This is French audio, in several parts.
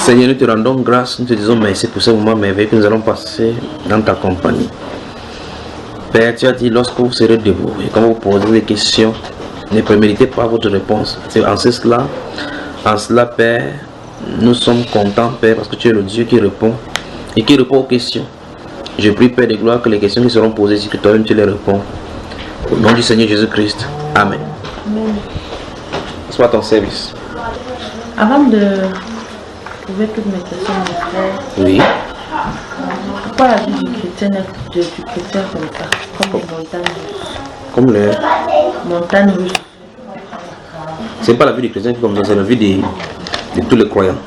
Seigneur, nous te rendons grâce, nous te disons merci pour ce moment merveilleux que nous allons passer dans ta compagnie. Père, tu as dit lorsque vous serez debout et quand vous posez des questions, ne préméditez pas votre réponse. C'est en cela, Père, nous sommes contents, Père, parce que tu es le Dieu qui répond et qui répond aux questions. Je prie, Père de gloire, que les questions qui seront posées ici, que toi-même tu les réponds. Au nom du Seigneur Jésus-Christ. Amen. Amen. Soit ton service. Avant de trouver toutes mes questions, mon frère, Oui. pourquoi la vie du chrétien est du chrétien comme ça, comme les montagnes russes? Comme les Montagnes russes. C'est pas la vie des chrétiens qui est comme ça, c'est la vie de tous les croyants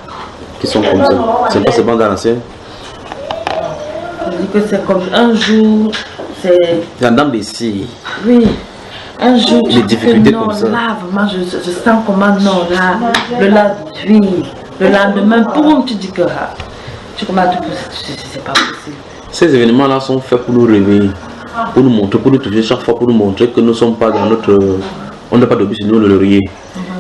qui sont comme ça. C'est pas seulement dans l'ancien. Je dis que c'est comme un jour, c'est... C'est dans des signes. Oui. Un jour, Les je dis que difficultés non, comme ça. là, vraiment, je sens comment non, là, le lendemain, boum, tu dis que là, tu commences à tout pousser, c'est pas possible. Ces événements-là sont faits pour nous réveiller, pour nous montrer, pour nous toucher chaque fois, pour nous montrer que nous ne sommes pas dans notre... On n'a pas de but sur nous, le laurier.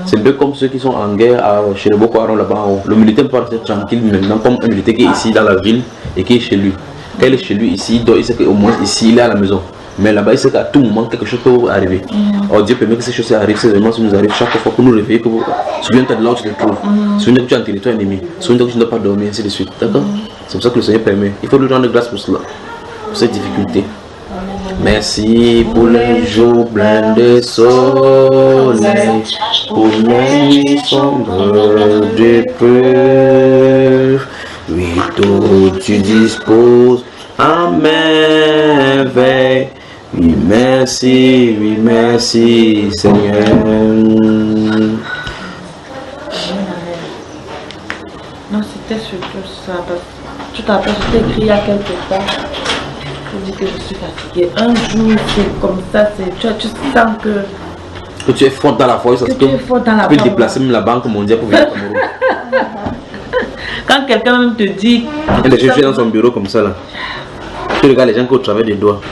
C'est un peu comme ceux qui sont en guerre chez les Boko Haram là-bas en haut. Le militaire peut rester tranquille maintenant, comme un militaire qui est ici dans la ville et qui est chez lui. Quand il est chez lui ici, il sait qu'au moins ici, il est à la maison. Mais là-bas, il sait qu'à tout moment, quelque chose peut arriver. Oh, Dieu permet que ces choses arrivent, ces événements nous arrivent chaque fois pour nous réveiller. Souviens-toi de là où tu te trouves. Souviens-toi que tu es en territoire ennemi. Souviens-toi que tu ne dois pas dormir, ainsi de suite. D'accord? C'est pour ça que le Seigneur permet. Il faut lui rendre grâce pour cela, pour cette difficulté. Merci pour les jours pleins de soleil, pour les nuits sombres d'épreuve. Oui, tout tu disposes à merveille. Oui, merci, Seigneur. Non, c'était surtout ça. Tout à l'heure, je t'ai écrit il y a quelque temps. Je dis que je suis fatiguée. Un jour, c'est comme ça, tu sens que tu es fort dans la foi, ça se peut. Tu peux déplacer même la Banque mondiale pour venir au Cameroun. Quand quelqu'un même te dit... Et les gens dans son bureau comme ça là. Tu regardes les gens qui au travers des doigts.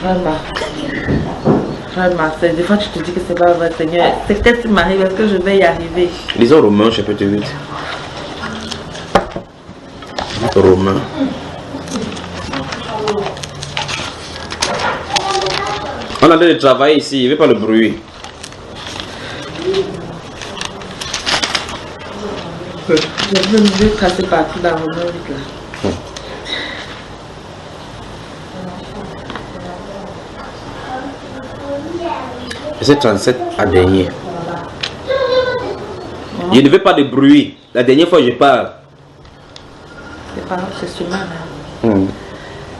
Vraiment, des fois tu te dis que c'est pas vrai, Seigneur. C'est qu'est-ce qui m'arrive, est-ce que je vais y arriver? Lisons Romains chapitre 8. Romains. On a l'air de travailler ici, il n'y avait pas le bruit. Je veux tracer partout dans Romains 8 là. Verset 37 à dernier. Je ne veux pas de bruit. La dernière fois je parle. C'est seulement là.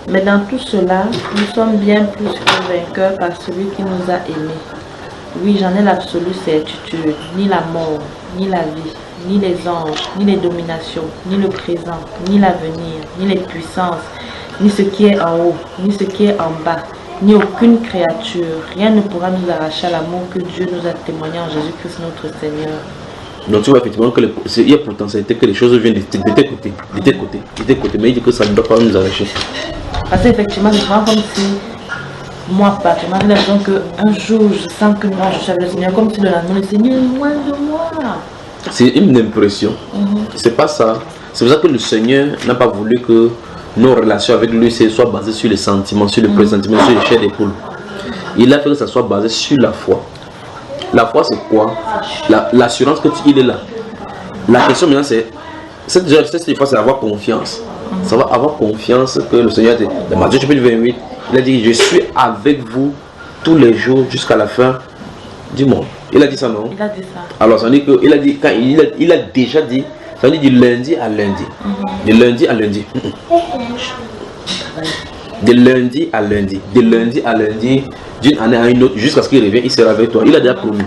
Mais dans tout cela, nous sommes bien plus que vainqueurs par celui qui nous a aimés. Oui, j'en ai l'absolue certitude. Ni la mort, ni la vie, ni les anges, ni les dominations, ni le présent, ni l'avenir, ni les puissances, ni ce qui est en haut, ni ce qui est en bas, ni aucune créature. Rien ne pourra nous arracher à l'amour que Dieu nous a témoigné en Jésus-Christ notre Seigneur. Donc tu vois effectivement que il y a potentialité que les choses viennent de tes côtés, mais il dit que ça ne doit pas nous arracher. Parce qu'effectivement, c'est vraiment comme si, moi, particulièrement, j'ai l'impression qu'un jour, je sens que moi, je cherche le Seigneur, comme si le lendemain, le Seigneur est loin de moi. C'est une impression. C'est pas ça. C'est pour ça que le Seigneur n'a pas voulu que nos relations avec lui soient basées sur les sentiments, sur le pressentiment, sur les chairs d'épaule. Il a fait que ça soit basé sur la foi. La foi, c'est quoi? L'assurance que il est là. La question maintenant, c'est cette fois, c'est avoir confiance. Ça va avoir confiance que le Seigneur, dans Matthieu chapitre 28, il a dit: je suis avec vous tous les jours jusqu'à la fin du monde. Il a dit ça, non? Il a dit ça. Alors, ça veut dire que quand il a déjà dit, ça veut dire du lundi à lundi. De lundi à lundi. De lundi à lundi. De lundi à lundi, d'une année à une autre, jusqu'à ce qu'il revienne, il sera avec toi. Il a déjà promis.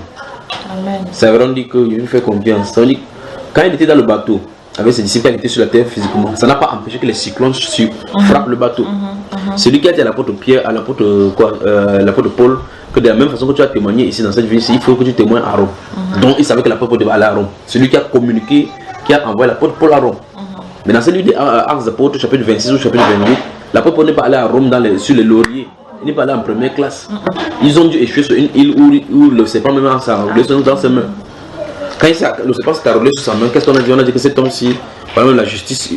Amen. Ça veut dire qu'il lui fait confiance. Ça veut dire, quand il était dans le bateau, avec ses disciples, il était sur la terre physiquement. Ça n'a pas empêché que les cyclones frappent le bateau. Celui qui a dit à l'apôtre Pierre, à l'apôtre Paul, que de la même façon que tu as témoigné ici dans cette ville, il faut que tu témoignes à Rome. Donc il savait que l'apôtre devait aller à Rome. Celui qui a communiqué, qui a envoyé l'apôtre Paul à Rome. Mais dans celui des Actes des Apôtres, chapitre 26 ou chapitre 28, l'apôtre Paul n'est pas allé à Rome sur les lauriers. Il n'est pas allé en première classe. Ils ont dû échouer sur une île où le serpent même a enroulé dans ses mains. Quand il s'est roulé sur sa main, qu'est-ce qu'on a dit? On a dit que cet homme-ci, voilà, la justice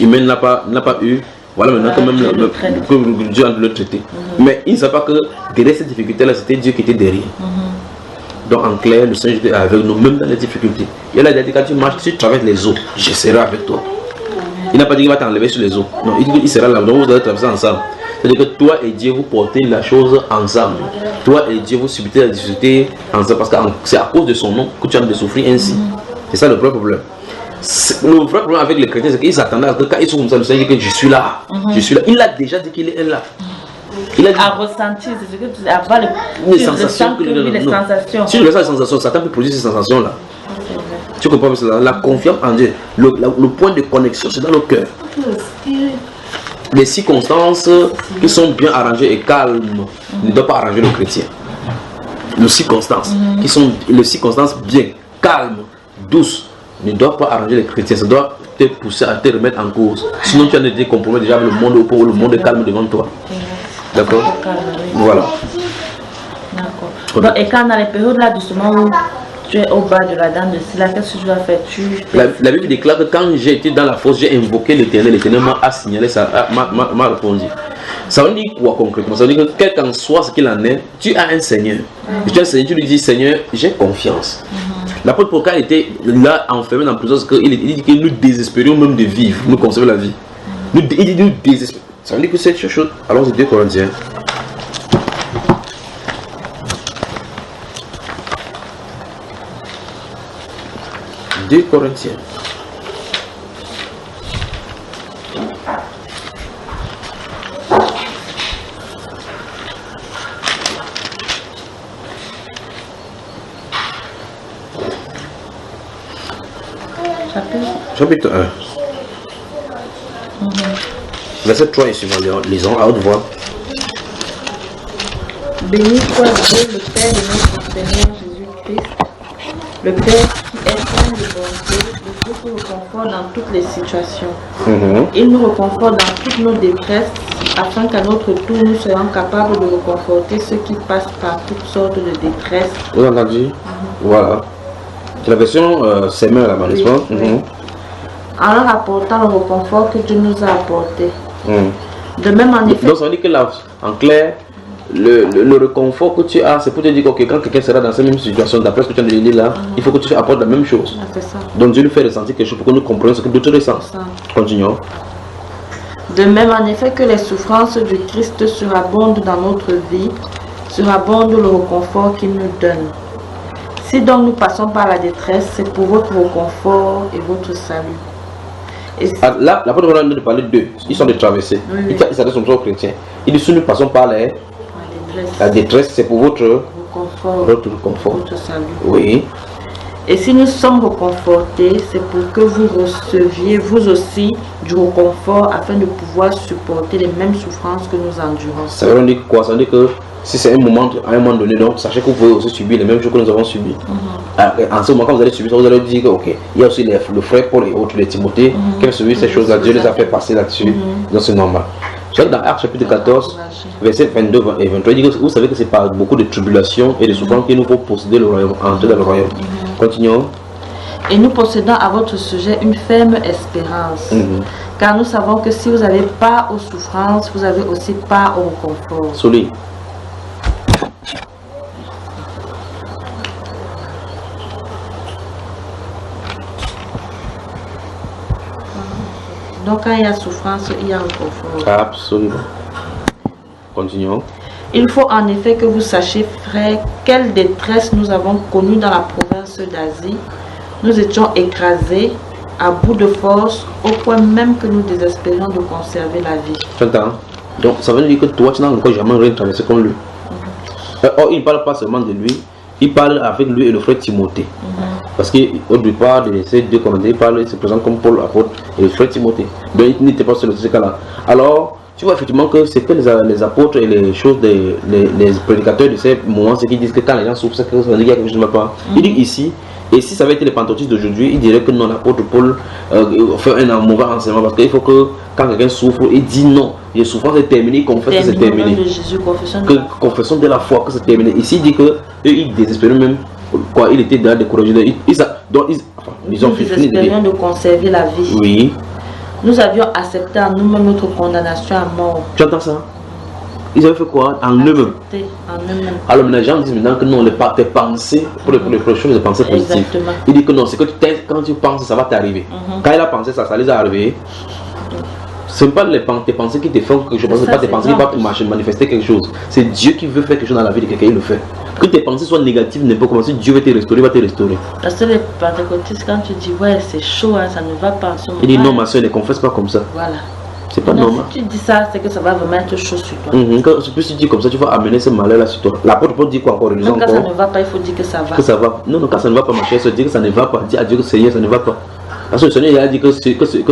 humaine n'a pas eu. Voilà maintenant quand même que Dieu a le traité. Mais il ne sait pas que derrière cette difficulté-là, c'était Dieu qui était derrière. Donc en clair, le Seigneur était avec nous, même dans les difficultés. Il a dit quand tu marches, si tu traverses les eaux, je serai avec toi. Il n'a pas dit qu'il va t'enlever sur les eaux. Non, il dit qu'il sera là. Donc vous allez traverser ensemble. C'est-à-dire que toi et Dieu, vous portez la chose ensemble. Toi et Dieu, vous subissez la difficulté ensemble. Parce que c'est à cause de son nom que tu as de souffrir ainsi. C'est ça le vrai problème. Le vrai problème avec les chrétiens, c'est qu'ils s'attendaient à ce que quand ils sont comme ça, le Seigneur dit que je suis là. Je suis là. Il a déjà dit qu'il est là. Il a dit, à ressentir, c'est ce que tu avoir les sensations. Si je ressens les sensations, Satan peut produire ces sensations-là. Tu comprends cela? La confiance en Dieu, le point de connexion, c'est dans le cœur. Les circonstances qui sont bien arrangées et calmes ne doivent pas arranger le chrétien. Les circonstances bien calmes, douces, ne doivent pas arranger les chrétiens. Ça doit te pousser à te remettre en cause. Sinon tu as été compromis déjà avec le monde au le monde est calme devant toi. D'accord? Voilà. D'accord. Et quand dans les périodes là justement où tu es au bas de la dent de Scylla, qu'est-ce que tu dois faire? La Bible déclare que quand j'ai été dans la fosse, j'ai invoqué l'Éternel. L'Éternel m'a signalé, m'a répondu. Ça veut dire quoi concrètement? Ça veut dire que quel qu'en soit ce qu'il en est, tu as un Seigneur. Et tu as un Seigneur, tu lui dis Seigneur, j'ai confiance. L'apôtre Paul, quand il était là enfermé dans la prison, il dit que nous désespérions même de vivre, nous conserver la vie. Il dit nous désespérions. Ça veut dire que c'est quelque chose. Allons-y, 2 Corinthiens. 2 Corinthiens. Chapitre 1. Verset 3 et suivant, lisons à haute voix. Béni soit Dieu, le Père de notre Seigneur Jésus-Christ, le Père qui est plein de bonté, de tout le confort dans toutes les situations. Il nous reconforte dans toutes nos détresses, afin qu'à notre tour nous soyons capables de reconforter ceux qui passent par toutes sortes de détresses. Vous avez entendu? Voilà. C'est la version Semeur là-bas, n'est-ce pas? En leur apportant le reconfort que Dieu nous a apporté. De même en effet. Donc ça veut dire que là, en clair, le réconfort que tu as, c'est pour te dire que quand quelqu'un sera dans cette même situation, d'après ce que tu as dit là, il faut que tu apportes la même chose. C'est ça. Donc Dieu lui fait ressentir quelque chose pour que nous comprenions ce que d'autres ressentent. Continuons. De même en effet que les souffrances du Christ surabondent dans notre vie, surabonde le réconfort qu'il nous donne. Si donc nous passons par la détresse, c'est pour votre réconfort et votre salut. Là, l'apôtre va nous parler d'eux. Ils sont des traversées. Il s'adresse aux chrétiens. Il dit si nous passons par la détresse, c'est pour votre réconfort. Votre salut. Oui. Et si nous sommes réconfortés, c'est pour que vous receviez vous aussi du réconfort afin de pouvoir supporter les mêmes souffrances que nous endurons. Ça veut dire quoi? Ça veut dire que si c'est à un moment donné, donc sachez que vous pouvez aussi subir les mêmes choses que nous avons subies. En ce moment, quand vous allez subir ça, vous allez dire que ok, il y a aussi le frère Paul et autres, les Timothée, qui ont subi ces choses-là, Dieu les a fait passer là-dessus, donc c'est normal. Dans Actes chapitre 14, verset 22 et 23, il dit que vous savez que c'est par beaucoup de tribulations et de souffrances qu'il nous faut posséder le royaume, entrer dans le royaume. Continuons. Et nous possédons à votre sujet une ferme espérance. Car nous savons que si vous avez part aux souffrances, vous avez aussi part au réconfort. Solide. Donc quand il y a souffrance, il y a un confort. Absolument. Continuons. Il faut en effet que vous sachiez, frères, quelle détresse nous avons connue dans la province d'Asie. Nous étions écrasés, à bout de force, au point même que nous désespérions de conserver la vie. Tu entends? Donc ça veut dire que toi, tu n'as encore jamais rien traversé comme lui. Or, il ne parle pas seulement de lui, il parle avec lui et le frère Timothée. Parce qu'au départ de ces 2 Corinthiens, il se présente comme Paul, apôtre, et le frère Timothée. Donc il n'était pas seul dans ce cas-là. Alors, tu vois effectivement que c'est que les apôtres et les choses, les prédicateurs de ces moments, c'est qu'ils disent que quand les gens souffrent, c'est que ça veut dire qu'il y a quelque chose qui ne va pas. Il dit ici, et si ça avait été les pentecôtistes d'aujourd'hui, il dirait que non, l'apôtre Paul fait un mauvais enseignement parce qu'il faut que quand quelqu'un souffre, il dit non, les souffrances est terminée, il confesse que c'est terminé. De Jésus, confession de la foi que c'est terminé. Ici, il dit que eux, ils désespèrent même quoi, il était dans des courageux. Ils ont fini de conserver la vie. Oui. Nous avions accepté en nous-mêmes notre condamnation à mort. Tu entends ça? Ils avaient fait quoi? En eux-mêmes. Alors les gens disent maintenant que non, tes pensées, pour les choses, des pensées positives. Il dit que non, c'est que quand tu penses, ça va t'arriver. Quand il a pensé ça, ça les a arrivés. Ce n'est pas tes pensées qui te font quelque chose, ce n'est pas tes pensées qui vont manifester quelque chose. C'est Dieu qui veut faire quelque chose dans la vie de quelqu'un, il le fait. Que tes pensées soient négatives, n'importe comment, si Dieu veut te restaurer, il va te restaurer. Parce que les pentecôtistes, quand tu dis ouais, c'est chaud, hein, ça ne va pas. Il dit non, ma soeur, ne confesse pas comme ça. Voilà. C'est pas normal. Si tu dis ça, c'est que ça va vraiment être chaud sur toi. Quand tu dis comme ça, tu vas amener ce malheur là sur toi. L'apôtre Paul dit quoi encore? Même quand ça ne va pas, il faut dire que ça va. Que ça va. Non, quand ça ne va pas, ma chère, se dit que ça ne va pas. Dis à Dieu que Seigneur, ça ne va pas. Parce que le Seigneur il a dit que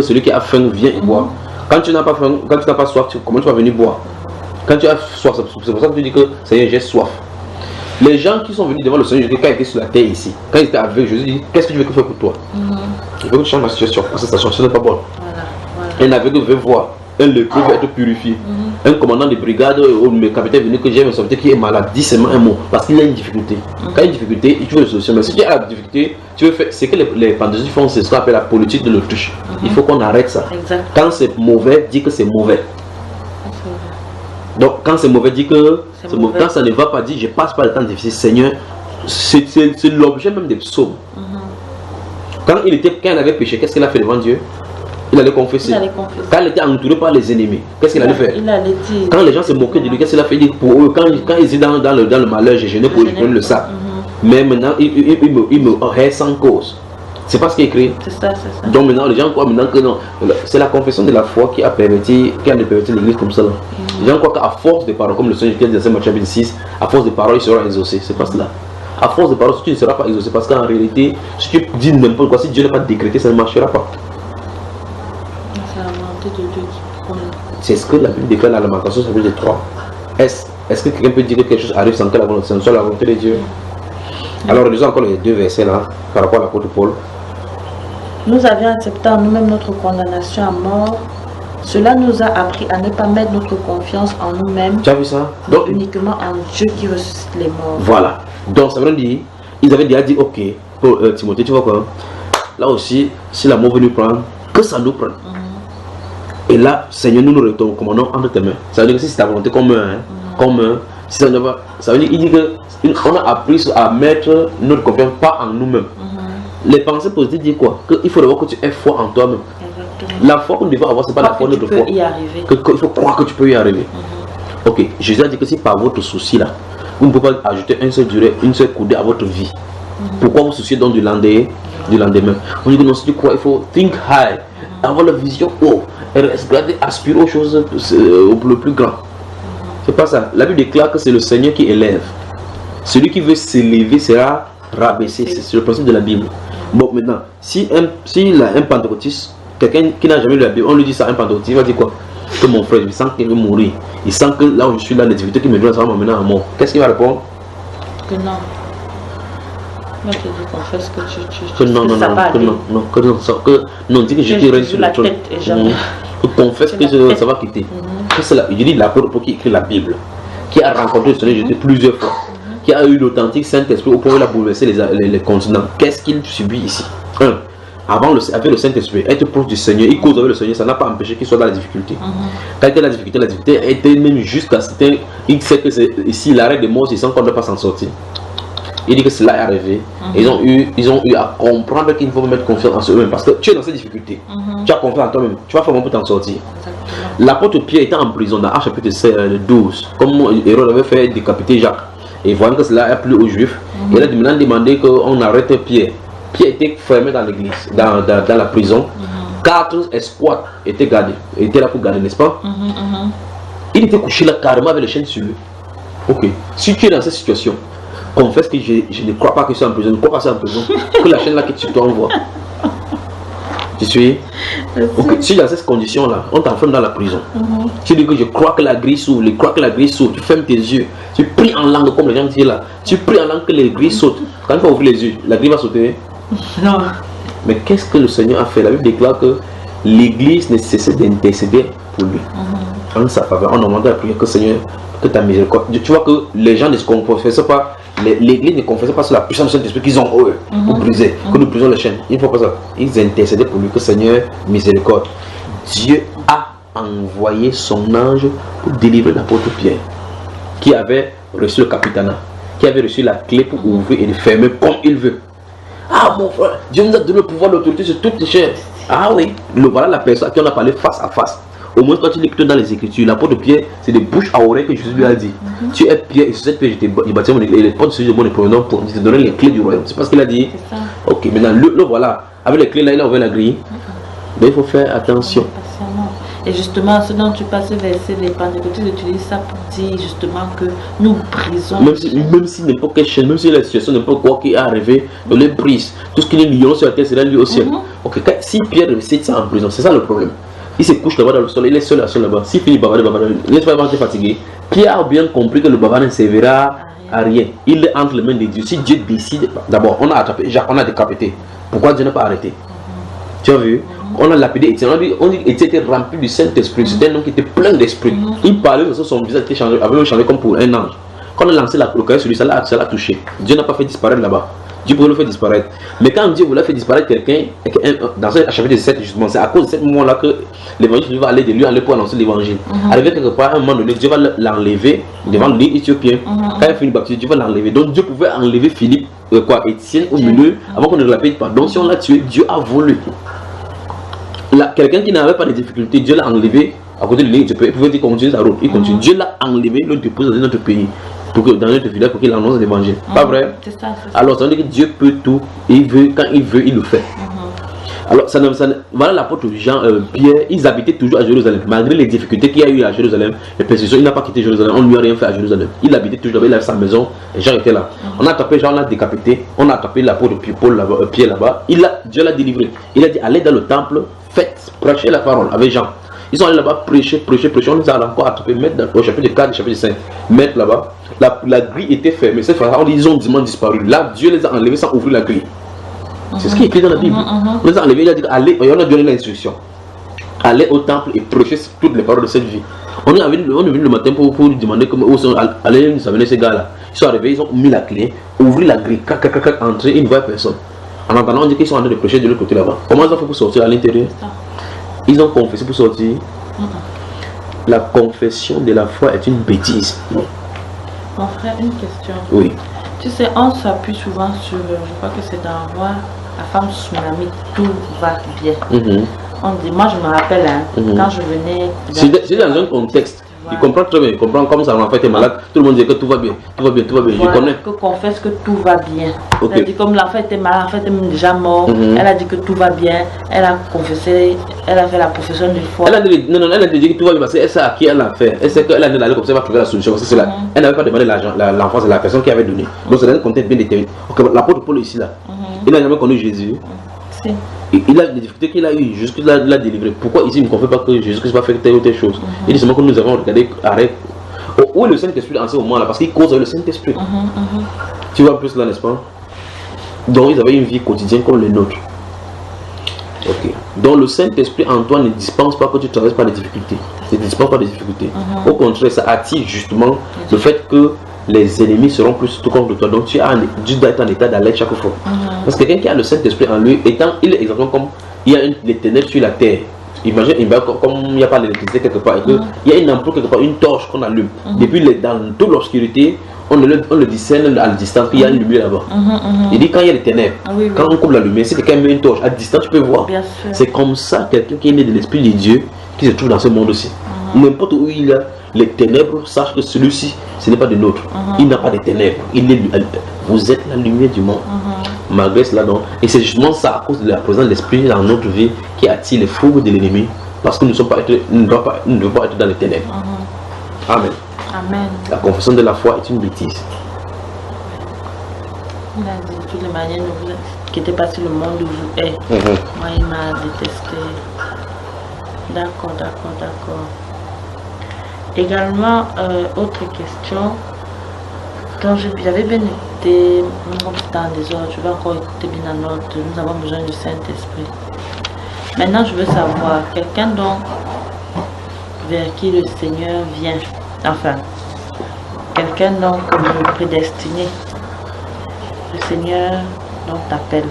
celui qui a faim vient et boit. Quand tu n'as pas faim, quand tu n'as pas soif, comment tu vas venir boire? Quand tu as soif, c'est pour ça que tu dis que Seigneur, j'ai soif. Les gens qui sont venus devant le Seigneur Jésus quand il était sur la terre ici, quand il était avec Jésus, dit qu'est-ce que tu veux que je fasse pour toi? Je veux que tu changes ma situation parce que sa situation n'est pas bonne. Un aveugle veut voir, un lépreux veut être purifié, un commandant de brigade ou un capitaine venu que j'ai un sauveteur qui est malade, dis seulement un mot parce qu'il a une difficulté. Quand il y a une difficulté, tu veux une solution. Mais si tu as la difficulté, tu veux faire. C'est que les pentecôtistes font ce qu'on appelle la politique de l'autruche. Il faut qu'on arrête ça. Quand c'est mauvais, dis que c'est mauvais. Donc quand c'est mauvais, dis que c'est mauvais. Quand ça ne va pas, dis je passe par le temps difficile. Seigneur, c'est l'objet même des psaumes. Quand il avait péché, qu'est-ce qu'il a fait devant Dieu? Il allait confesser. Quand il était entouré par les ennemis, qu'est-ce qu'il allait faire? Quand les gens se moquaient de lui, qu'est-ce qu'il a fait? Pour eux, quand ils étaient dans le malheur, j'ai gêné pour eux, je le sac. Mais maintenant, il me hait sans cause. C'est pas ce qui est écrit. C'est ça. Donc maintenant, les gens croient maintenant que non. C'est la confession de la foi qui a perverti l'église comme ça. Les gens croient qu'à force de paroles, comme le Seigneur dit dans Matthieu 6, à force de paroles, il sera exaucé. C'est pas cela. À force de paroles, tu ne seras pas exaucé parce qu'en réalité, si tu dis n'importe quoi, si Dieu n'a pas décrété, ça ne marchera pas. C'est ce que la Bible déclare dans la Lamentation chapitre 3. Est-ce que quelqu'un peut dire que quelque chose arrive sans que la soit la volonté de Dieu? Alors lisons encore les deux versets là par rapport à l'apôtre Paul. Nous avions accepté en nous-mêmes notre condamnation à mort. Cela nous a appris à ne pas mettre notre confiance en nous-mêmes. Tu as vu ça? Donc uniquement en Dieu qui ressuscite les morts. Voilà. Donc ça veut dire, ils avaient déjà dit ok pour Timothée, tu vois quoi? Là aussi, si la mort veut nous prendre, que ça nous prenne. Et là, Seigneur, nous recommandons entre tes mains. Ça veut dire que si c'est ta volonté qu'on meurt, si ça ne va, ça veut dire il dit que on a appris à mettre notre confiance pas en nous-mêmes. Les pensées positives disent quoi? Qu'il faut d'abord que tu aies foi en toi-même. La foi que nous devons avoir, c'est pas la foi de notre foi. Il faut croire que tu peux y arriver. Ok, Jésus a dit que si par votre souci là, vous ne pouvez pas ajouter une seule coudée à votre vie. Pourquoi vous souciez donc du lendemain? On dit que non, si tu crois, il faut think high, avoir la vision haut, aspirer aux choses le plus grand. C'est pas ça. La Bible déclare que c'est le Seigneur qui élève. Celui qui veut s'élever sera rabaissé. C'est le principe de la Bible. Bon, maintenant, si un pentecôtiste, quelqu'un qui n'a jamais lu la Bible, on lui dit ça à un pentecôtiste, il va dire quoi? Que mon frère, il sent qu'il veut mourir. Il sent que là où je suis, là, les difficultés qui me donnent, ça va m'amener à mort. Qu'est-ce qu'il va répondre? Que non. Moi, je te dis, confesse que que non, dis que je te règne sur le trône. Confesse que ça va quitter. Je dis l'apôtre qui écrit la Bible, qui a rencontré le Seigneur Jésus plusieurs fois, qui a eu l'authentique Saint-Esprit au point où il a bouleversé les continents. Qu'est-ce qu'il subit ici? Avec le Saint-Esprit, être proche du Seigneur, il cause avec le Seigneur, ça n'a pas empêché qu'il soit dans la difficulté. Quand il était dans la difficulté était même jusqu'à ce qu'il sait que ici l'arrêt de mort, il sent qu'on ne peut pas s'en sortir. Il dit que cela est arrivé. Ils ont eu à comprendre qu'il faut mettre confiance en eux-mêmes. Parce que tu es dans ces difficultés. Tu as confiance en toi-même. Tu vas faire comment pour t'en sortir. L'apôtre Pierre était en prison dans Actes chapitre 12. Comme Hérode avait fait décapiter Jacques. Et voyant que cela a plu aux Juifs, il a maintenant demandé qu'on arrête Pierre. Pierre était fermé dans l'église, dans la prison. 4 escouades étaient là pour garder, n'est-ce pas? Il était couché là carrément avec les chaînes sur lui. Ok. Si tu es dans cette situation, confesse que je ne crois pas que c'est en prison, je ne crois pas que c'est en prison, que la chaîne là que tu t'envoies. Tu suis? Okay. Si dans cette condition là, on t'enferme dans la prison. Tu dis que je crois que la grille s'ouvre, tu fermes tes yeux, tu pries en langue comme les gens disent là, tu pries en langue que les grilles sautent. Quand tu vas ouvrir les yeux, la grille va sauter. Non. Mais qu'est-ce que le Seigneur a fait? La Bible déclare que l'église ne cessait d'intercéder pour lui. en sa faveur. On demande à la prière que Seigneur, que ta miséricorde. Tu vois que les gens ne se confessent pas, l'église ne confesse pas sur la puissance du Saint-Esprit qu'ils ont eux pour briser, que nous brisons les chaînes. Il ne faut pas ça. Ils intercédaient pour lui que Seigneur, miséricorde. Dieu a envoyé son ange pour délivrer l'apôtre Pierre, qui avait reçu le capitanat, qui avait reçu la clé pour ouvrir et le fermer comme il veut. Ah mon frère, Dieu nous a donné le pouvoir, l'autorité sur toutes les chaînes. Ah oui, voilà la personne à qui on a parlé face à face. Au moins quand tu lis dans les Écritures, l'apôtre Pierre, c'est de bouche à oreille que Jésus lui a dit. Tu es Pierre et sur cette pierre je bâtis mon église. Et les portes de Jésus mon prénom pour te donner les clés du royaume. C'est pas ce qu'il a dit. Ok, maintenant le voilà. Avec les clés là, il a ouvert la grille. Mais il faut faire attention. Et justement, ce dont tu passes verset, les pentecôtistes utilisent ça pour dire justement que nous brisons. Même si n'importe quelle chaîne, même si la situation, n'importe quoi qui est arrivé, on les brise. Tout ce qui est lié sur la terre sera lié au ciel. Ok, si Pierre réussit ça en prison, c'est ça le problème. Il se couche là-bas dans le sol, il est seul là-bas. S'il finit bavarder, il n'est pas fatigué. Pierre a bien compris que le bavard ne servira à rien. Il est entre les mains de Dieu. Si Dieu décide, d'abord, on a attrapé Jacques, on a décapité. Pourquoi Dieu n'a pas arrêté? Tu as vu? On a lapidé Étienne. On dit Étienne était rempli du Saint-Esprit. C'était un homme qui était plein d'esprit. Il parlait de ça, son visage était changé, avait changé comme pour un ange. Quand on a lancé le cahier sur lui, ça l'a touché. Dieu n'a pas fait disparaître là-bas. Dieu pouvait le faire disparaître. Mais quand Dieu voulait faire disparaître quelqu'un, dans un chapitre 7 justement, c'est à cause de ce moment-là que l'évangile va aller de lui aller pour annoncer l'évangile. Arrivé quelque part, à un moment donné, Dieu va l'enlever devant l'île éthiopien. Quand il finit baptiser, Dieu va l'enlever. Donc Dieu pouvait enlever Philippe, Étienne au milieu, avant qu'on ne l'appelle pas. Donc si on l'a tué, Dieu a voulu. Quelqu'un qui n'avait pas de difficultés, Dieu l'a enlevé à côté de l'île éthiopienne. Il pouvait continuer sa route. Il continue. Dieu l'a enlevé, le dépose dans notre pays. Dans notre village pour qu'il annonce l'évangile. Pas vrai? C'est ça. Alors ça veut dire que Dieu peut tout, il veut, quand il veut, il le fait. Alors voilà l'apôtre Jean, Pierre, ils habitaient toujours à Jérusalem. Malgré les difficultés qu'il y a eu à Jérusalem, les persécutions, il n'a pas quitté Jérusalem, on ne lui a rien fait à Jérusalem. Il habitait toujours là-bas, il avait sa maison, et Jean était là. On a attrapé Jean, on l'a décapité, on a attrapé l'apôtre Pierre là-bas, Dieu l'a délivré. Il a dit, allez dans le temple, faites, prêchez la parole avec Jean. Ils sont allés là-bas prêcher, on les a encore attrapés, mettre au chapitre 4, chapitre 5, mettre là-bas. La grille était fermée, cette fois ils ont disparu. Là, Dieu les a enlevés sans ouvrir la grille. C'est ce qui est écrit dans la Bible. On les a enlevés, il a dit, allez, on a donné l'instruction. Allez au temple et prêchez toutes les paroles de cette vie. On est venu le matin pour lui demander comment allez nous amener ces gars-là. Ils sont arrivés, ils ont mis la clé, ouvert la grille, entrer, ils ne voient personne. En entendant, on dit qu'ils sont en train de prêcher de l'autre côté là-bas. Comment ils ont fait pour sortir à l'intérieur? Ils ont confessé pour sortir. La confession de la foi est une bêtise. Mon frère, une question. Oui. Tu sais, on s'appuie souvent sur, je crois que c'est dans Roi, la femme tsunami, tout va bien. On dit, moi je me rappelle, quand je venais... C'est dans un contexte. Il comprend très bien, il comprend comme ça, l'enfant était malade, tout le monde dit que tout va bien, tout va bien, tout va bien. Voilà, je connais. Que confesse que tout va bien. Okay. Elle a dit comme l'enfant était malade, l'enfant était même déjà mort, elle a dit que tout va bien, elle a confessé, elle a fait la profession de foi. Elle a dit, non, elle a dit que tout va bien parce qu'elle sait à qui elle l'a fait. Elle sait qu'elle a dit d'aller comme ça, elle va trouver la solution. Parce que c'est elle n'avait pas demandé l'argent, l'enfant, c'est la personne qui avait donné. Donc c'est un contexte bien déterminé. Okay, l'apôtre Paul ici là, il n'a jamais connu Jésus. Il a des difficultés qu'il a eu, jusqu'à l'a délivré. Pourquoi ici il ne confie pas que Jésus-Christ va faire telle ou telle chose? Il dit seulement que nous avons regardé, arrête. Où est le Saint-Esprit en ce moment là? Parce qu'il cause avec le Saint-Esprit. Tu vois plus là, n'est-ce pas? Donc ils avaient une vie quotidienne comme les nôtres. Ok. Donc le Saint-Esprit en toi ne dispense pas que tu traverses par des difficultés. Ne dispense pas des difficultés. Au contraire, ça attire justement le fait que les ennemis seront plus tout contre toi. Donc tu dois être en état d'alerte chaque fois. Parce que quelqu'un qui a le Saint-Esprit en lui, il est exactement comme il y a les ténèbres sur la terre. Imagine, comme il n'y a pas d'électricité quelque part, il y a une ampoule quelque part, une torche qu'on allume. Depuis dans toute l'obscurité, on le discerne à la distance qu'il y a une lumière là-bas. Il dit quand il y a les ténèbres, quand on coupe la lumière, si quelqu'un met une torche à distance, tu peux voir. C'est comme ça quelqu'un qui est né de l'Esprit de Dieu qui se trouve dans ce monde aussi. N'importe où il y a les ténèbres, sache que celui-ci, ce n'est pas de nôtre. Il n'a pas de ténèbres. Vous êtes la lumière du monde. Malgré cela, donc. Et c'est justement ça, à cause de la présence de l'esprit dans notre vie, qui attire les fougues de l'ennemi. Parce que nous ne devons pas être dans les ténèbres. Amen. Amen. La confession de la foi est une bêtise. Il a dit de toutes les manières, ne vous inquiétez pas si le monde vous est. Moi, il m'a détesté. D'accord. Également, autre question. Donc, j'avais bien écouté dans des ordres, je vais encore écouter bien la note. Nous avons besoin du Saint-Esprit. Maintenant, je veux savoir, quelqu'un dont vers qui le Seigneur vient. Enfin, quelqu'un donc le prédestiné. Le Seigneur donc t'appelle.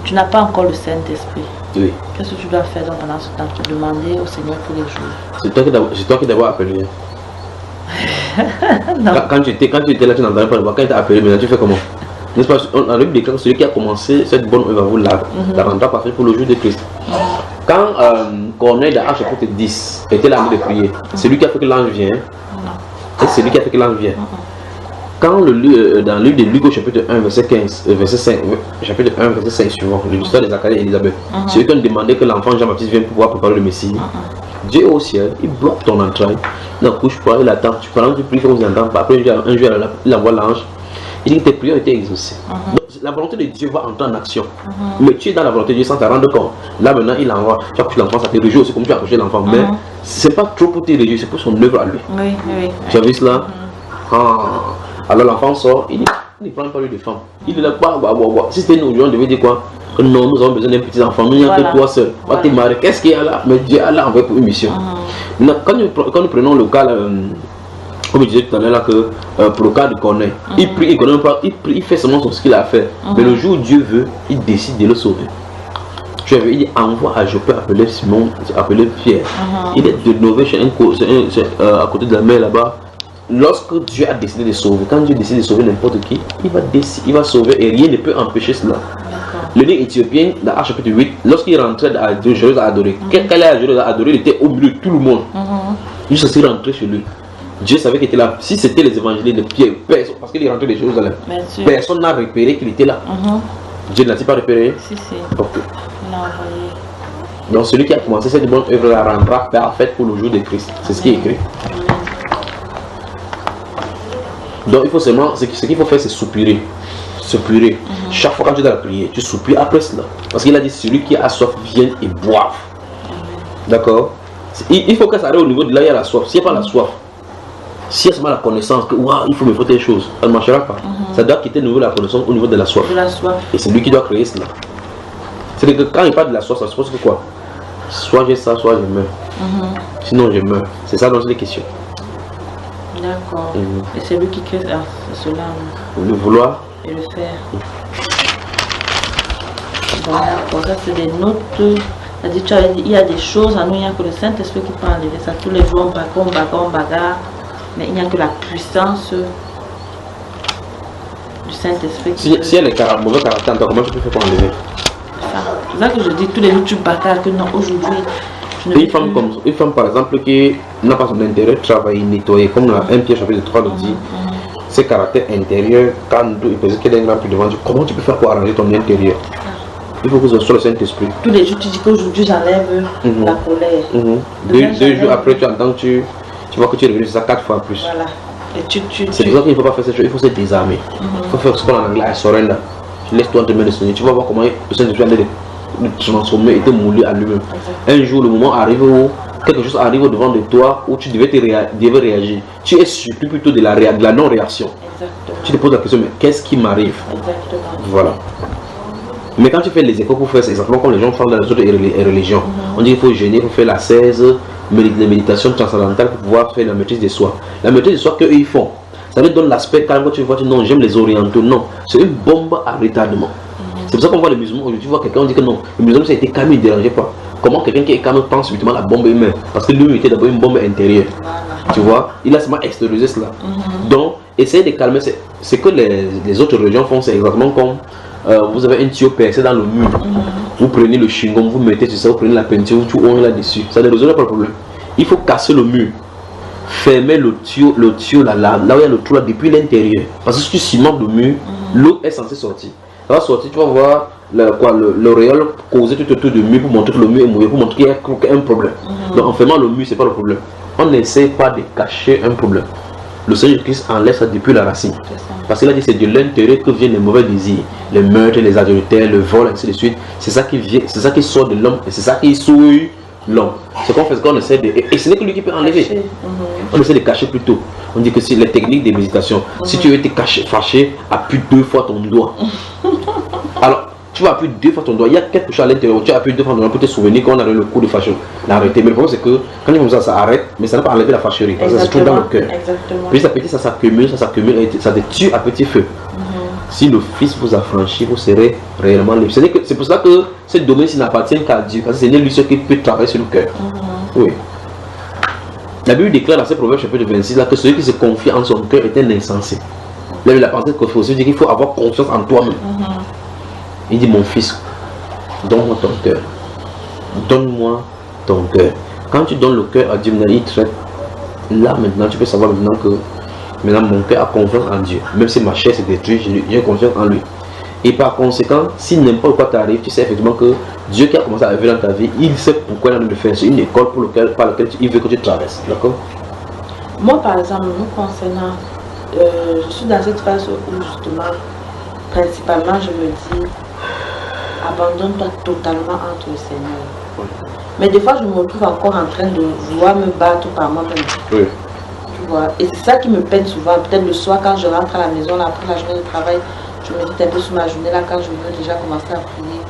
Tu n'as pas encore le Saint-Esprit. Oui. Qu'est-ce que tu dois faire donc pendant ce temps? Demander au Seigneur tous les jours. C'est toi qui d'abord appelé. Non. Quand tu étais là, tu n'entendais pas le voix. Quand tu as appelé, maintenant tu fais comment? N'est-ce pas? On a vu déclarer celui qui a commencé cette bonne œuvre à vous la rendra parfaite pour le jour de Christ. Quand Corneille dans Actes chapitre 10 était là de prier, c'est lui qui a fait que l'ange vient. Et c'est lui qui a fait que l'ange vient. Quand dans le livre de Luc au chapitre 1 verset 15, verset 5, chapitre 1 verset 5 suivant, l'histoire de Zacharie et Élisabeth, c'est eux qui ont demandé que l'enfant Jean-Baptiste vienne pour pouvoir préparer le Messie. Dieu est au ciel, il bloque ton entraille, il n'accouche pas, il attend, tu prends, tu pries, il faut vous entendre, après un jour il envoie l'ange, il dit que tes prières ont été exaucées. Donc la volonté de Dieu va entrer en action, mais tu es dans la volonté de Dieu sans te rendre compte. Là maintenant il envoie, tu accouches l'enfant, ça te réjouit aussi comme tu as accouché l'enfant, mais c'est pas trop pour te réjouir, c'est pour son œuvre à lui. Tu as vu cela? Alors l'enfant sort, il ne prend pas lui de femme. Il est là, si c'était nous, on devait dire quoi? Que non, nous avons besoin d'un petit enfant, nous n'y a que toi seul. T'es marié, qu'est-ce qu'il y a là? Mais Dieu a là envoyé pour une mission. Maintenant, quand nous prenons le cas, comme je disais tout à l'heure, que pour le cas de Corneille, il prie, il fait seulement ce qu'il a fait. Mais le jour où Dieu veut, il décide de le sauver. Tu as vu, il dit envoie à Joppe appeler Simon, appeler Pierre. Il est de Nové chez à côté de la mer là-bas. Lorsque Dieu a décidé de sauver, quand Dieu décide de sauver n'importe qui, il va sauver et rien ne peut empêcher cela. Le roi éthiopien, dans Actes chapitre 8, lorsqu'il rentrait à Jérusalem à adorer, quel à Jérusalem à adorer, il était au milieu de tout le monde. Juste s'est rentré chez lui. Dieu savait qu'il était là. Si c'était les évangélistes de Pierre, personne, parce qu'il est rentré de Jérusalem, personne n'a repéré qu'il était là. Dieu ne l'a-t-il pas repéré? Si. Okay. Donc celui qui a commencé cette bonne œuvre la rendra parfaite pour le jour de Christ. C'est ce qui est écrit. Donc il faut seulement, ce qu'il faut faire, c'est soupirer. Soupirer. Chaque fois quand tu dois la prier, tu soupires après cela. Parce qu'il a dit celui qui a soif vienne et boive. D'accord? Il faut que ça arrive au niveau de là où il y a la soif. S'il n'y a pas la soif, s'il y a seulement la connaissance que waouh, il faut me faire telle chose, ça ne marchera pas. Ça doit quitter au niveau de la connaissance au niveau de la soif. Et c'est lui qui doit créer cela. C'est que quand il parle de la soif, ça suppose que quoi? Soit j'ai ça, soit je meurs. Sinon je meurs. C'est ça dans les questions. D'accord. Et c'est lui qui crée cela. Le vouloir et le faire. Bon, d'accord, ça c'est des notes. C'est-à-dire, tu avais dit, il y a des choses en nous, il n'y a que le Saint-Esprit qui peut enlever ça. Tous les jours, on bagarre, mais il n'y a que la puissance du Saint-Esprit. Si elle est mauvais caractère, comment tu peux faire pour enlever? C'est ça que je dis, tous les jours tu bagarres, que non, aujourd'hui. Une femme par exemple qui n'a pas son intérieur travaillé, nettoyé, comme dans 1 Pierre chapitre 3 nous dit, ses caractères intérieurs, quand il peut qu'il y a un grand prix devant Dieu, comment tu peux faire pour arranger ton intérieur? Il faut que ce soit le Saint-Esprit. Tous les jours tu dis qu'aujourd'hui j'enlève la colère. Deux jours après tu entends, tu vois que tu es revenu sur ça 4 fois plus. Voilà. C'est pour ça qu'il ne faut pas faire cette chose, il faut se désarmer. Il faut faire ce qu'on a en anglais, I surrender. Tu laisses toi te mettre le Seigneur, tu vas voir comment le Saint-Esprit allait te transformer et te mouler à lui-même. Un jour, le moment arrive où quelque chose arrive au-devant de toi où tu devais réagir. Tu es surpris plutôt de la non-réaction. Tu te poses la question, mais qu'est-ce qui m'arrive? Voilà. Mais quand tu fais les échos pour faire, c'est exactement comme les gens font dans les autres religions. On dit qu'il faut jeûner, il faut faire la 16, les méditations transcendantales pour pouvoir faire la maîtrise de soi. La maîtrise de soi qu'eux ils font, ça leur donne l'aspect quand tu vois, non, j'aime les orientaux. Non, c'est une bombe à retardement. C'est pour ça qu'on voit les musulmans aujourd'hui, tu vois quelqu'un, on dit que non, le musulman ça a été calme, il ne dérangeait pas. Comment quelqu'un qui est calme pense subitement la bombe humaine? Parce que lui était d'abord une bombe intérieure. Tu vois, il a seulement extériorisé cela. Donc, essayer de calmer, c'est que les autres religions font, c'est exactement comme vous avez un tuyau percé dans le mur. Vous prenez le chewing-gum, vous mettez sur ça, vous prenez la peinture, vous tuez là-dessus. Ça ne résout pas le problème. Il faut casser le mur. Fermer le tuyau là où il y a le trou là depuis l'intérieur. Parce que si tu cimentes le mur, l'eau est censée sortir. Ça va sortir, tu vas voir l'auréole causer tout autour du mur pour montrer que le mur est mouillé, pour montrer qu'il y a un problème. Donc en fermant le mur, c'est pas le problème. On n'essaie pas de cacher un problème. Le Seigneur Christ enlève ça depuis la racine. Parce qu'il a dit c'est de l'intérieur que viennent les mauvais désirs, les meurtres, les adultères, le vol, ainsi de suite. C'est ça qui vient, c'est ça qui sort de l'homme et c'est ça qui souille l'homme. Ce qu'on fait, c'est qu'on essaie de. Et ce n'est que lui qui peut enlever. On essaie de cacher plutôt. On dit que c'est les techniques de méditation. Si tu veux te cacher, fâcher, appuie 2 fois ton doigt. Alors, tu vas appuyer 2 fois ton doigt, il y a quelque chose à l'intérieur, tu appuies 2 fois ton doigt pour te souvenir qu'on a le coup de fâcherie, l'arrêter. Mais le problème c'est que quand tu fais ça, ça arrête, mais ça n'a pas enlevé la fâcherie, parce que ça se trouve dans le cœur. Petit à petit, ça s'accumule, et ça te tue à petit feu. Si le Fils vous a franchi, vous serez réellement libre. C'est pour ça que ce domaine-ci n'appartient qu'à Dieu, parce que c'est lui ce qui peut travailler sur le cœur. Oui. La Bible déclare dans ce proverbe chapitre 26 là, que celui qui se confie en son cœur est un insensé. Là, il a pensé qu'il faut aussi dire qu'il faut avoir confiance en toi-même. Il dit, mon fils, donne-moi ton cœur. Donne-moi ton cœur. Quand tu donnes le cœur à Dieu, il traite. Là maintenant, tu peux savoir maintenant que maintenant mon cœur a confiance en Dieu. Même si ma chair s'est détruite, j'ai confiance en lui. Et par conséquent, si n'importe quoi t'arrive, tu sais effectivement que Dieu qui a commencé à vivre dans ta vie, il sait pourquoi il a envie de faire. C'est une école par laquelle il veut que tu traverses. D'accord? Moi, par exemple, nous concernant, je suis dans cette phase où justement, principalement, je me dis, abandonne-toi totalement entre le Seigneur. Mais des fois, je me retrouve encore en train de vouloir me battre par moi-même. Oui. Tu vois? Et c'est ça qui me peine souvent. Peut-être le soir, quand je rentre à la maison, là, après la journée de travail, je médite un peu sur ma journée, là, quand je veux déjà commencer à prier.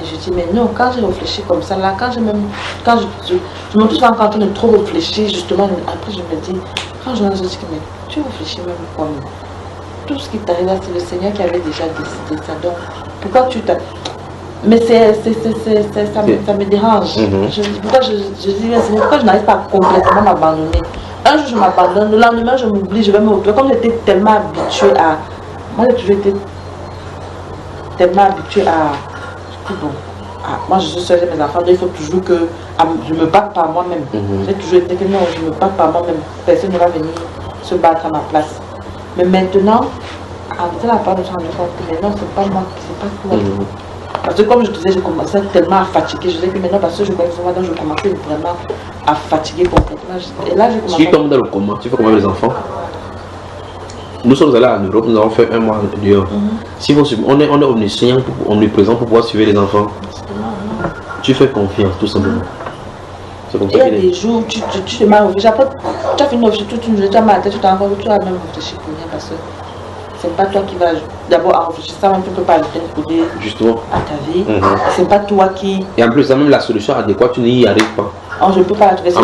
Et je dis, mais non, quand j'ai réfléchi comme ça, là, quand je me trouve encore en train de trop réfléchir, justement, après je me dis, quand je dis que, mais tu réfléchis même comme tout ce qui t'arrive là, c'est le Seigneur qui avait déjà décidé ça. Donc, pourquoi tu t'as... Mais ça me dérange. Pourquoi je dis, pourquoi je n'arrive pas à complètement m'abandonner. Un jour, je m'abandonne, le lendemain, je m'oublie, je vais me retrouver. Comme j'étais tellement habituée à... Moi, j'ai toujours été tellement habituée à... Bon, moi, je suis seule avec mes enfants, donc il faut toujours que je me batte par moi-même. J'ai toujours été que non, je me batte par moi-même. Personne ne va venir se battre à ma place. Mais maintenant, avec la part de je me rends compte que maintenant, c'est pas moi, c'est pas toi. Parce que comme je disais, je commençais tellement à fatiguer. Je disais que maintenant, parce que je connais souvent, donc je commençais vraiment à fatiguer complètement. Et là, j'ai commencé... Si tu tombes dans le coma, tu fais comment avec les enfants? Nous sommes allés en Europe, nous avons fait 1 mois dehors. Si on est omniscient, omniprésent pour pouvoir suivre les enfants. Tu fais confiance, tout simplement. Il y a des jours où tu te mets à réfléchir. Après, tu as fini de réfléchir toute une journée, tu as mal à la tête, tu t'en rends compte, tu as même réfléchi pour rien parce que c'est pas toi qui vas d'abord en réfléchir. Ça, même tu ne peux pas ajouter un côté à ta vie. C'est pas toi qui. Et en plus, même la solution adéquate, tu n'y arrives pas. Oh, je ne peux pas la trouver.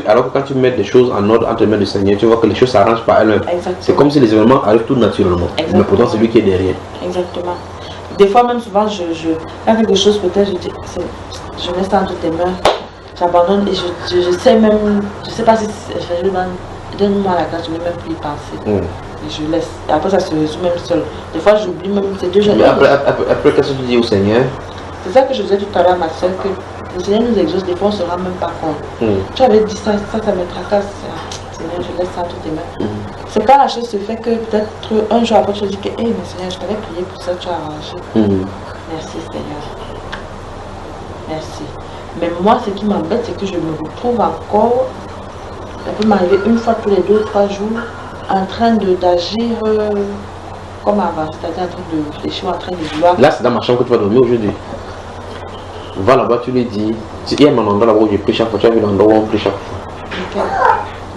Alors que quand tu mets des choses en ordre entre les mains du Seigneur, tu vois que les choses s'arrangent par elles-mêmes. C'est comme si les événements arrivent tout naturellement. Mais pourtant, c'est lui qui est derrière. Exactement. Des fois, même souvent, quand quelque chose peut-être, je dis, je mets ça entre tes mains, j'abandonne et je sais même, je sais pas si je donne-moi la grâce, je ne vais même plus y penser. Et je laisse. Et après, ça se résout même seul. Des fois, j'oublie même ces 2 jours. Après, qu'est-ce que tu dis au Seigneur? C'est ça que je disais tout à l'heure à ma soeur, que le Seigneur nous exauce, des fois on ne se rend même pas compte. Tu avais dit ça me tracasse. Seigneur, je laisse ça entre tes mains. C'est pas la chose se fait que peut-être un jour après tu te dis que, mais Seigneur, je t'avais prié pour ça, tu as arrangé. Merci Seigneur. Merci. Mais moi, ce qui m'embête, c'est que je me retrouve encore, ça peut m'arriver 1 fois tous les 2 ou 3 jours, en train d'agir comme avant, c'est-à-dire en train de réfléchir, en train de vouloir. Là, c'est dans ma chambre que tu vas dormir aujourd'hui. Va là-bas, tu lui dis. Il y a un endroit là-bas où je prie chaque fois. Tu as vu l'endroit où on prie chaque fois.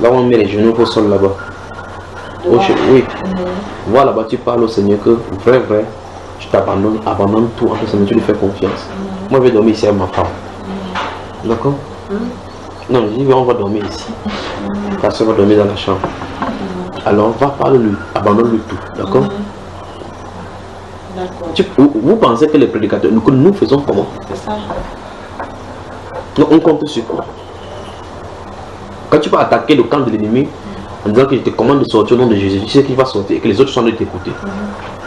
Là où on met les genoux au sol là-bas. Oui. Va là-bas, tu parles au Seigneur que vrai, tu t'abandonnes, abandonne tout en Seigneur, tu lui fais confiance. Moi, je vais dormir ici avec ma femme. D'accord? Non, je dis, on va dormir ici. Ta soeur va dormir dans la chambre. Alors, va parler-lui, abandonne-lui tout. D'accord? Vous pensez que les prédicateurs, que nous faisons comment? C'est ça. On compte sur quoi? Quand tu vas attaquer le camp de l'ennemi en disant que je te commande de sortir au nom de Jésus, tu sais qu'il va sortir et que les autres sont de t'écouter.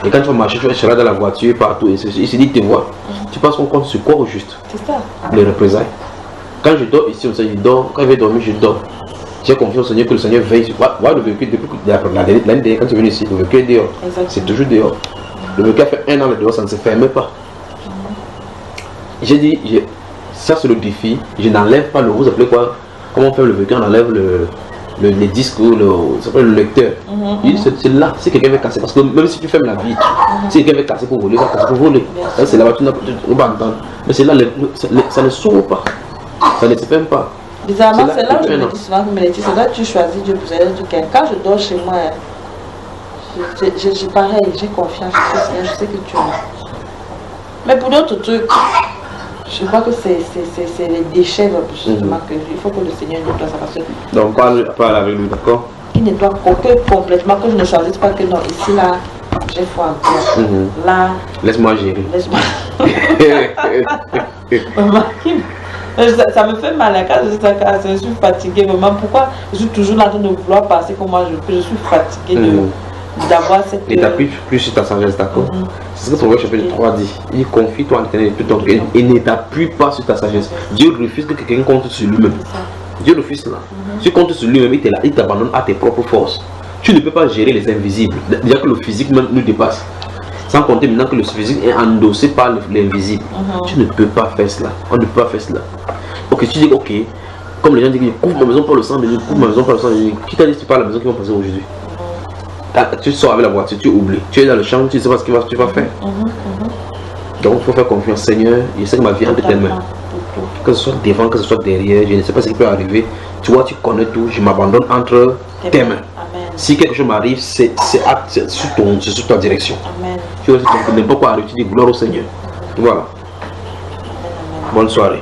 Et quand tu vas marcher, tu seras dans la voiture, partout, et il se dit, te voit. Tu penses qu'on compte sur quoi au juste? C'est ça. Les représailles. Quand je dors ici, je dors. Quand je vais dormir, je dors. J'ai confiance au Seigneur que le Seigneur veille sur moi. Le véhicule, depuis l'année dernière, quand tu es venu ici, le véhicule est dehors. C'est toujours dehors. Le véhicule a fait 1 an dehors, ça ne se ferme pas. J'ai dit, ça c'est le défi. Je n'enlève pas le. Vous appelez quoi? Comment on fait le véhicule? On enlève les disques ou le lecteur. C'est là, si quelqu'un veut casser. Parce que même si tu fermes la vitre, si quelqu'un veut casser pour voler, il va casser pour voler. C'est là-bas, tu ne vas pas entendre. Mais c'est là, ça ne s'ouvre pas. Ça ne se ferme pas. Bizarrement, c'est là où je me dis souvent, c'est là que tu choisis Dieu pour aller du cœur. Quand je dors chez moi, pareil, j'ai confiance. Je sais que tu es là. Mais pour d'autres trucs, je crois que c'est les déchets, justement, il faut que le Seigneur nettoie ça. Parce que donc, parle avec lui, d'accord? qu'il nettoie complètement, que je ne choisisse pas que non, ici, là, j'ai foi en toi. Là, laisse-moi gérer. Laisse-moi. Ça me fait mal quand je suis fatiguée. Vraiment, pourquoi je suis toujours là en train de vouloir passer comme moi je peux? Je suis fatiguée d'avoir cette. Et t'appuies plus sur ta sagesse, d'accord? C'est ce que Proverbe chapitre 3 dit. Il confie-toi en l'éternel tout ton cœur et ne t'appuie pas sur ta sagesse. Dieu refuse que quelqu'un compte sur lui-même. Dieu refuse cela. Si tu comptes sur lui-même, il t'abandonne à tes propres forces. Tu ne peux pas gérer les invisibles. Déjà que le physique même nous dépasse. Sans compter maintenant que le physique est endossé par l'invisible. Tu ne peux pas faire cela. On ne peut pas faire cela. Ok, tu dis ok, comme les gens disent, couvre ma maison par le sang, mais couvre ma maison par le sang. Qui t'a dit que tu parles à la maison qui va passer aujourd'hui? Tu sors avec la voiture, tu oublies. Tu es dans le champ, tu ne sais pas ce que tu vas faire. Donc il faut faire confiance. Seigneur, je sais que ma vie est entre tes mains. Que ce soit devant, que ce soit derrière, je ne sais pas ce qui peut arriver. Tu vois, tu connais tout, je m'abandonne entre tes mains. Si quelque chose m'arrive, c'est sous ta direction. Amen. Tu vois, n'importe quoi arrive, tu dis gloire au Seigneur. Voilà. Bonne soirée.